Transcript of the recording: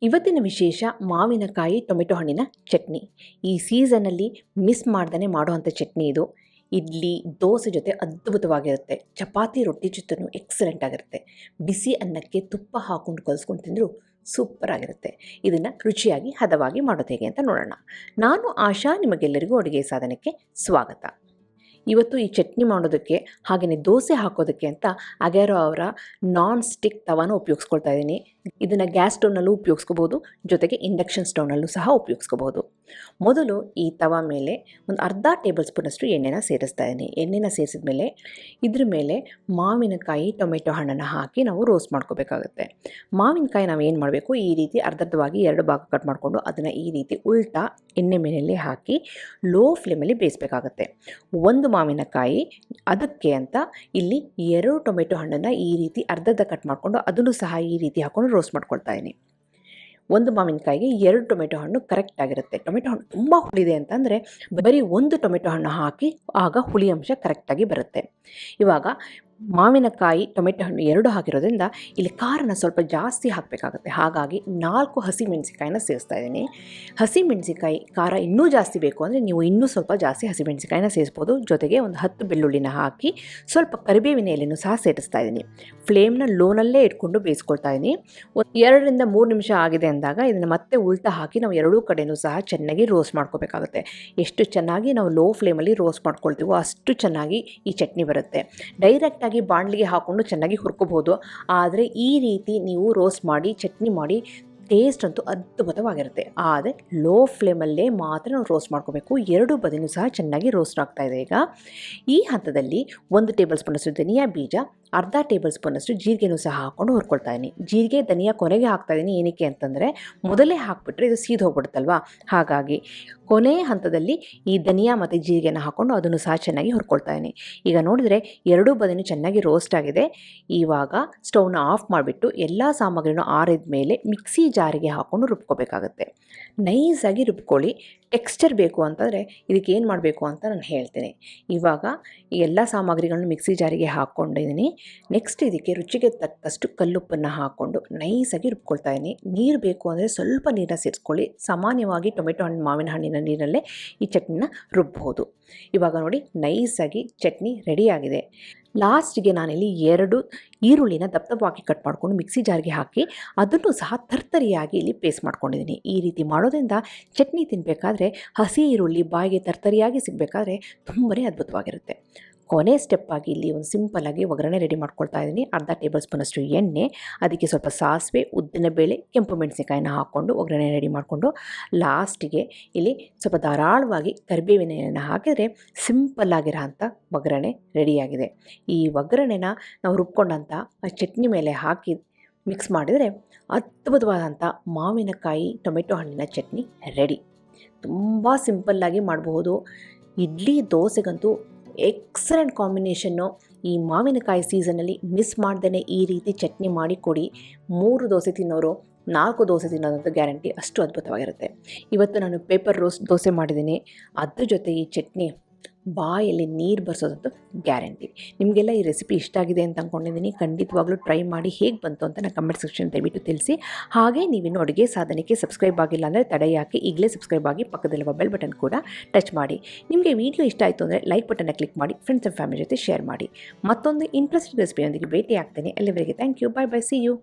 ಇವತ್ತಿನ ವಿಶೇಷ ಮಾವಿನಕಾಯಿ ಟೊಮೆಟೊ ಹಣ್ಣಿನ ಚಟ್ನಿ. ಈ ಸೀಸನ್ನಲ್ಲಿ ಮಿಸ್ ಮಾಡ್ದೇ ಮಾಡುವಂಥ ಚಟ್ನಿ ಇದು. ಇಡ್ಲಿ, ದೋಸೆ ಜೊತೆ ಅದ್ಭುತವಾಗಿರುತ್ತೆ. ಚಪಾತಿ, ರೊಟ್ಟಿ ಜೊತೆನೂ ಎಕ್ಸಲೆಂಟ್ ಆಗಿರುತ್ತೆ. ಬಿಸಿ ಅನ್ನಕ್ಕೆ ತುಪ್ಪ ಹಾಕ್ಕೊಂಡು ಕಲಿಸ್ಕೊಂಡು ತಿಂದರೂ ಸೂಪರ್ ಆಗಿರುತ್ತೆ. ಇದನ್ನು ರುಚಿಯಾಗಿ ಹದವಾಗಿ ಮಾಡೋದು ಹೇಗೆ ಅಂತ ನೋಡೋಣ. ನಾನು ಆಶಾ, ನಿಮಗೆಲ್ಲರಿಗೂ ಅಡುಗೆ ಸಾಧನಕ್ಕೆ ಸ್ವಾಗತ. ಇವತ್ತು ಈ ಚಟ್ನಿ ಮಾಡೋದಕ್ಕೆ ಹಾಗೆಯೇ ದೋಸೆ ಹಾಕೋದಕ್ಕೆ ಅಂತ ಅಗ್ಯಾರೋ ಅವರ ನಾನ್ ಸ್ಟಿಕ್ ತವಾನ ಉಪಯೋಗಿಸ್ಕೊಳ್ತಾ ಇದ್ದೀನಿ. ಇದನ್ನು ಗ್ಯಾಸ್ ಸ್ಟವ್ನಲ್ಲೂ ಉಪಯೋಗಿಸ್ಕೋಬೋದು, ಜೊತೆಗೆ ಇಂಡಕ್ಷನ್ ಸ್ಟವ್ನಲ್ಲೂ ಸಹ ಉಪಯೋಗಿಸ್ಕೋಬೋದು. ಮೊದಲು ಈ ತವಾ ಮೇಲೆ ಒಂದು ಅರ್ಧ ಟೇಬಲ್ ಸ್ಪೂನಷ್ಟು ಎಣ್ಣೆನ ಸೇರಿಸ್ತಾ ಇದ್ದೀನಿ. ಎಣ್ಣೆನ ಸೇರಿಸಿದ ಮೇಲೆ ಇದ್ರ ಮೇಲೆ ಮಾವಿನಕಾಯಿ, ಟೊಮೆಟೊ ಹಣ್ಣನ್ನು ಹಾಕಿ ನಾವು ರೋಸ್ಟ್ ಮಾಡ್ಕೋಬೇಕಾಗುತ್ತೆ. ಮಾವಿನಕಾಯಿ ನಾವು ಏನು ಮಾಡಬೇಕು, ಈ ರೀತಿ ಅರ್ಧರ್ಧವಾಗಿ 2 ಭಾಗ ಕಟ್ ಮಾಡಿಕೊಂಡು ಅದನ್ನು ಈ ರೀತಿ ಉಲ್ಟಾ ಎಣ್ಣೆ ಮೇಲೆ ಹಾಕಿ ಲೋ ಫ್ಲೇಮಲ್ಲಿ ಬೇಯಿಸಬೇಕಾಗತ್ತೆ. ಒಂದು ಮಾವಿನಕಾಯಿ, ಅದಕ್ಕೆ ಅಂತ ಇಲ್ಲಿ 2 ಟೊಮೆಟೊ ಹಣ್ಣನ್ನು ಈ ರೀತಿ ಅರ್ಧರ್ಧ ಕಟ್ ಮಾಡಿಕೊಂಡು ಅದನ್ನು ಸಹ ಈ ರೀತಿ ಹಾಕ್ಕೊಂಡು ರೋಸ್ಟ್ ಮಾಡ್ಕೊಳ್ತಾ ಇದ್ದೀನಿ. ಒಂದು ಮಾವಿನಕಾಯಿಗೆ 2 ಟೊಮೆಟೊ ಹಣ್ಣು ಕರೆಕ್ಟ್ ಆಗಿರುತ್ತೆ. ಟೊಮೆಟೊ ಹಣ್ಣು ತುಂಬ ಹುಳಿದೆ ಅಂತಂದರೆ ಬರೀ 1 ಟೊಮೆಟೊ ಹಣ್ಣು ಹಾಕಿ, ಆಗ ಹುಳಿ ಅಂಶ ಕರೆಕ್ಟಾಗಿ ಬರುತ್ತೆ. ಇವಾಗ ಮಾವಿನಕಾಯಿ, ಟೊಮೆಟೊ ಹಣ್ಣು 2 ಹಾಕಿರೋದ್ರಿಂದ ಇಲ್ಲಿ ಖಾರನ ಸ್ವಲ್ಪ ಜಾಸ್ತಿ ಹಾಕಬೇಕಾಗುತ್ತೆ. ಹಾಗಾಗಿ 4 ಹಸಿಮೆಣಸಿಕಾಯಿನ ಸೇರಿಸ್ತಾ ಇದ್ದೀನಿ. ಹಸಿಮೆಣಸಿಕಾಯಿ ಖಾರ ಇನ್ನೂ ಜಾಸ್ತಿ ಬೇಕು ಅಂದರೆ ನೀವು ಇನ್ನೂ ಸ್ವಲ್ಪ ಜಾಸ್ತಿ ಹಸಿಮೆಣಸಿಕಾಯಿನ ಸೇರಿಸ್ಬೋದು. ಜೊತೆಗೆ ಒಂದು 10 ಬೆಳ್ಳುಳ್ಳಿನ ಹಾಕಿ ಸ್ವಲ್ಪ ಕರಿಬೇವಿನ ಎಲೆನೂ ಸಹ ಸೇರಿಸ್ತಾ ಇದ್ದೀನಿ. ಫ್ಲೇಮ್ನ ಲೋನಲ್ಲೇ ಇಟ್ಕೊಂಡು ಬೇಯಿಸ್ಕೊಳ್ತಾ ಇದ್ದೀನಿ. 2 ರಿಂದ 3 ನಿಮಿಷ ಆಗಿದೆ ಅಂದಾಗ ಇದನ್ನು ಮತ್ತೆ ಉಲ್ಟಾ ಹಾಕಿ ನಾವು 2 ಕಡೆಯೂ ಸಹ ಚೆನ್ನಾಗಿ ರೋಸ್ಟ್ ಮಾಡ್ಕೋಬೇಕಾಗುತ್ತೆ. ಎಷ್ಟು ಚೆನ್ನಾಗಿ ನಾವು ಲೋ ಫ್ಲೇಮಲ್ಲಿ ರೋಸ್ಟ್ ಮಾಡ್ಕೊಳ್ತೀವೋ ಅಷ್ಟು ಚೆನ್ನಾಗಿ ಈ ಚಟ್ನಿ ಬರುತ್ತೆ. ಡೈರೆಕ್ಟಾಗಿ ಬಾಣಲಿಗೆ ಹಾಕ್ಕೊಂಡು ಚೆನ್ನಾಗಿ ಹುರ್ಕೋಬೋದು. ಆದರೆ ಈ ರೀತಿ ನೀವು ರೋಸ್ಟ್ ಮಾಡಿ ಚಟ್ನಿ ಮಾಡಿ ಟೇಸ್ಟ್ ಅಂತೂ ಅದ್ಭುತವಾಗಿರುತ್ತೆ. ಆದರೆ ಲೋ ಫ್ಲೇಮಲ್ಲೇ ಮಾತ್ರ ನಾವು ರೋಸ್ಟ್ ಮಾಡ್ಕೋಬೇಕು. 2 ಬದಿನೂ ಸಹ ಚೆನ್ನಾಗಿ ರೋಸ್ಟ್ ಆಗ್ತಾಯಿದೆ. ಈಗ ಈ ಹಂತದಲ್ಲಿ 1 ಟೇಬಲ್ ಸ್ಪೂನಷ್ಟು ಧನಿಯಾ ಬೀಜ, ಅರ್ಧ ಟೇಬಲ್ ಸ್ಪೂನಷ್ಟು ಜೀರಿಗೆನೂ ಸಹ ಹಾಕ್ಕೊಂಡು ಹುರ್ಕೊಳ್ತಾ ಇದ್ದೀನಿ. ಜೀರಿಗೆ, ಧನಿಯಾ ಕೊನೆಗೆ ಹಾಕ್ತಾಯಿದ್ದೀನಿ. ಏನಕ್ಕೆ ಅಂತಂದರೆ ಮೊದಲೇ ಹಾಕಿಬಿಟ್ರೆ ಇದು ಸೀದು ಹೋಗ್ಬಿಡುತ್ತಲ್ವ, ಹಾಗಾಗಿ ಕೊನೆಯ ಹಂತದಲ್ಲಿ ಈ ಧನಿಯಾ ಮತ್ತು ಜೀರಿಗೆನ ಹಾಕ್ಕೊಂಡು ಅದನ್ನು ಸಹ ಚೆನ್ನಾಗಿ ಹುರ್ಕೊಳ್ತಾ ಇದ್ದೀನಿ. ಈಗ ನೋಡಿದರೆ 2 ಬದಿನೂ ಚೆನ್ನಾಗಿ ರೋಸ್ಟ್ ಆಗಿದೆ. ಇವಾಗ ಸ್ಟವ್ನ ಆಫ್ ಮಾಡಿಬಿಟ್ಟು ಎಲ್ಲ ಸಾಮಗ್ರಿನೂ ಆರಿದ ಮೇಲೆ ಮಿಕ್ಸಿ ಜಾರಿಗೆ ಹಾಕ್ಕೊಂಡು ರುಬ್ಕೋಬೇಕಾಗುತ್ತೆ. ನೈಸಾಗಿ ರುಬ್ಕೊಳ್ಳಿ. ಟೆಕ್ಸ್ಚರ್ ಬೇಕು ಅಂತಂದರೆ ಇದಕ್ಕೆ ಏನು ಮಾಡಬೇಕು ಅಂತ ನಾನು ಹೇಳ್ತೀನಿ. ಇವಾಗ ಈ ಎಲ್ಲ ಸಾಮಗ್ರಿಗಳನ್ನು ಮಿಕ್ಸಿ ಜಾರಿಗೆ ಹಾಕ್ಕೊಂಡಿದ್ದೀನಿ. ನೆಕ್ಸ್ಟ್ ಇದಕ್ಕೆ ರುಚಿಗೆ ತಕ್ಕಷ್ಟು ಕಲ್ಲುಪ್ಪನ್ನು ಹಾಕ್ಕೊಂಡು ನೈಸಾಗಿ ರುಬ್ಕೊಳ್ತಾ ಇದ್ದೀನಿ. ನೀರು ಬೇಕು ಅಂದರೆ ಸ್ವಲ್ಪ ನೀರನ್ನ ಸೇರಿಸ್ಕೊಳ್ಳಿ. ಸಾಮಾನ್ಯವಾಗಿ ಟೊಮೆಟೊ ಹಣ್ಣು, ಮಾವಿನ ಹಣ್ಣಿನ ನೀರಲ್ಲೇ ಈ ಚಟ್ನಿನ ರುಬ್ಬೋದು. ಇವಾಗ ನೋಡಿ ನೈಸಾಗಿ ಚಟ್ನಿ ರೆಡಿಯಾಗಿದೆ. ಲಾಸ್ಟಿಗೆ ನಾನಿಲ್ಲಿ 2 ಈರುಳ್ಳಿನ ದಪ್ಪವಾಗಿ ಕಟ್ ಮಾಡಿಕೊಂಡು ಮಿಕ್ಸಿ ಜಾರ್ಗೆ ಹಾಕಿ ಅದನ್ನು ಸಹ ತರ್ತರಿಯಾಗಿ ಇಲ್ಲಿ ಪೇಸ್ಟ್ ಮಾಡ್ಕೊಂಡಿದ್ದೀನಿ. ಈ ರೀತಿ ಮಾಡೋದ್ರಿಂದ ಚಟ್ನಿ ತಿನ್ನಬೇಕಾದ್ರೆ ಹಸಿ ಈರುಳ್ಳಿ ಬಾಯಿಗೆ ತರ್ತರಿಯಾಗಿ ಸಿಗಬೇಕಾದ್ರೆ ತುಂಬನೇ ಅದ್ಭುತವಾಗಿರುತ್ತೆ. ಕೊನೆ ಸ್ಟೆಪ್ಪಾಗಿ ಇಲ್ಲಿ ಒಂದು ಸಿಂಪಲ್ಲಾಗಿ ಒಗ್ಗರಣೆ ರೆಡಿ ಮಾಡ್ಕೊಳ್ತಾ ಇದ್ದೀನಿ. ಅರ್ಧ ಟೇಬಲ್ ಸ್ಪೂನಷ್ಟು ಎಣ್ಣೆ, ಅದಕ್ಕೆ ಸ್ವಲ್ಪ ಸಾಸಿವೆ, ಉದ್ದಿನಬೇಳೆ, ಕೆಂಪು ಮೆಣಸಿನಕಾಯಿನ ಹಾಕ್ಕೊಂಡು ಒಗ್ಗರಣೆ ರೆಡಿ ಮಾಡಿಕೊಂಡು ಲಾಸ್ಟಿಗೆ ಇಲ್ಲಿ ಸ್ವಲ್ಪ ಧಾರಾಳವಾಗಿ ಕರಿಬೇವಿನ ಎಣ್ಣೆನ ಹಾಕಿದರೆ ಸಿಂಪಲ್ಲಾಗಿರೋ ಅಂಥ ಒಗ್ಗರಣೆ ರೆಡಿಯಾಗಿದೆ. ಈ ಒಗ್ಗರಣೆನ ನಾವು ರುಬ್ಕೊಂಡಂಥ ಚಟ್ನಿ ಮೇಲೆ ಹಾಕಿ ಮಿಕ್ಸ್ ಮಾಡಿದರೆ ಅದ್ಭುತವಾದಂಥ ಮಾವಿನಕಾಯಿ ಟೊಮೆಟೊ ಹಣ್ಣಿನ ಚಟ್ನಿ ರೆಡಿ. ತುಂಬ ಸಿಂಪಲ್ಲಾಗಿ ಮಾಡಬಹುದು. ಇಡ್ಲಿ, ದೋಸೆಗಂತೂ ಎಕ್ಸಲೆಂಟ್ ಕಾಂಬಿನೇಷನ್ನು. ಈ ಮಾವಿನಕಾಯಿ ಸೀಸನಲ್ಲಿ ಮಿಸ್ ಮಾಡ್ದೇ ಈ ರೀತಿ ಚಟ್ನಿ ಮಾಡಿ ಕೊಡಿ. 3 ದೋಸೆ ತಿನ್ನೋರು 4 ದೋಸೆ ತಿನ್ನೋದಂತೂ ಗ್ಯಾರಂಟಿ, ಅಷ್ಟು ಅದ್ಭುತವಾಗಿರುತ್ತೆ. ಇವತ್ತು ನಾನು ಪೇಪರ್ ರೋಸ್ಟ್ ದೋಸೆ ಮಾಡಿದ್ದೀನಿ. ಅದ್ರ ಜೊತೆ ಈ ಚಟ್ನಿ ಬಾಯಲ್ಲಿ ನೀರು ಬರ್ಸೋದಂತೂ ಗ್ಯಾರಂಟಿ. ನಿಮಗೆಲ್ಲ ಈ ರೆಸಿಪಿ ಇಷ್ಟ ಆಗಿದೆ ಅಂತ ಅಂದ್ಕೊಂಡಿದ್ದೀನಿ. ಖಂಡಿತವಾಗ್ಲೂ ಟ್ರೈ ಮಾಡಿ ಹೇಗೆ ಬಂತು ಅಂತ ನಾನು ಕಮೆಂಟ್ ಸೆಕ್ಷನ್ ದಯವಿಟ್ಟು ತಿಳಿಸಿ. ಹಾಗೆ ನೀವಿನ್ನು ಅಡುಗೆ ಸಾಧನಕ್ಕೆ ಸಬ್ಸ್ಕ್ರೈಬ್ ಆಗಿಲ್ಲ ಅಂದರೆ ತಡೆ ಯಾಕೆ, ಈಗಲೇ ಸಬ್ಸ್ಕ್ರೈಬ್ ಆಗಿ ಪಕ್ಕದಲ್ಲಿರುವ ಬೆಲ್ ಬಟನ್ ಕೂಡ ಟಚ್ ಮಾಡಿ. ನಿಮಗೆ ವಿಡಿಯೋ ಇಷ್ಟ ಆಯಿತು ಅಂದರೆ ಲೈಕ್ ಬಟನ್ನ ಕ್ಲಿಕ್ ಮಾಡಿ, ಫ್ರೆಂಡ್ಸ್ ಆ್ಯಂಡ್ ಫ್ಯಾಮಿಲಿ ಜೊತೆ ಶೇರ್ ಮಾಡಿ. ಮತ್ತೊಂದು ಇಂಟ್ರೆಸ್ಟಿಂಗ್ ರೆಸಿಪಿಯೊಂದಿಗೆ ಭೇಟಿ ಆಗ್ತೇನೆ. ಅಲ್ಲಿವರೆಗೆ thank you, bye bye, see you.